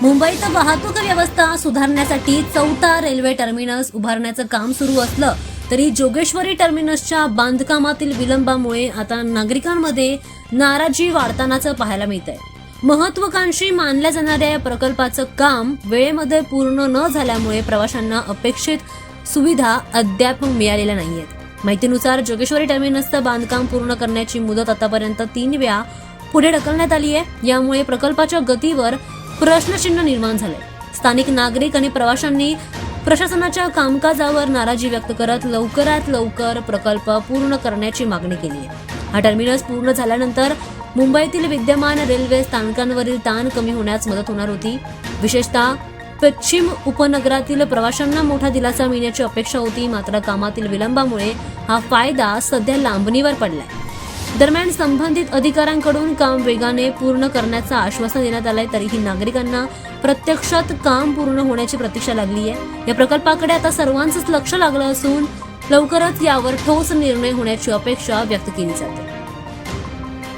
मुंबईत वाहतूक व्यवस्था सुधारण्यासाठी 4था रेल्वे टर्मिनस उभारण्याचं काम सुरू असलं तरी जोगेश्वरी टर्मिनसच्या बांधकामातील विलंबामुळे आता नागरिकांमध्ये नाराजी वाढतानाच पाहायला मिळतंय। महत्वाकांक्षी मानल्या जाणाऱ्या या प्रकल्पाचं काम वेळेमध्ये पूर्ण न झाल्यामुळे प्रवाशांना अपेक्षित सुविधा अद्याप मिळालेल्या नाहीयेत। माहितीनुसार जोगेश्वरी टर्मिनसचं बांधकाम पूर्ण करण्याची मुदत आतापर्यंत 3 वेळा पुढे ढकलण्यात आली आहे। यामुळे प्रकल्पाच्या गतीवर प्रश्नचिन्ह निर्माण झाले। स्थानिक नागरिक आणि प्रवाशांनी प्रशासनाच्या कामकाजावर नाराजी व्यक्त करत लवकरात लवकर प्रकल्प पूर्ण करण्याची मागणी केली आहे। हा टर्मिनस पूर्ण झाल्यानंतर मुंबईतील विद्यमान रेल्वे स्थानकांवरील ताण कमी होण्यास मदत होणार होती। विशेषतः पश्चिम उपनगरातील प्रवाशांना मोठा दिलासा मिळण्याची अपेक्षा होती, मात्र कामातील विलंबामुळे हा फायदा सध्या लांबणीवर पडलाय। दरम्यान संबंधित अधिकाऱ्यांकडून काम वेगाने पूर्ण करण्याचं आश्वासन देण्यात आलंय, तरीही नागरिकांना प्रत्यक्षात काम पूर्ण होण्याची प्रतीक्षा लागली आहे। या प्रकल्पाकडे आता सर्वांचंच लक्ष लागलं असून लवकरच यावर ठोस निर्णय होण्याची अपेक्षा व्यक्त केली जाते।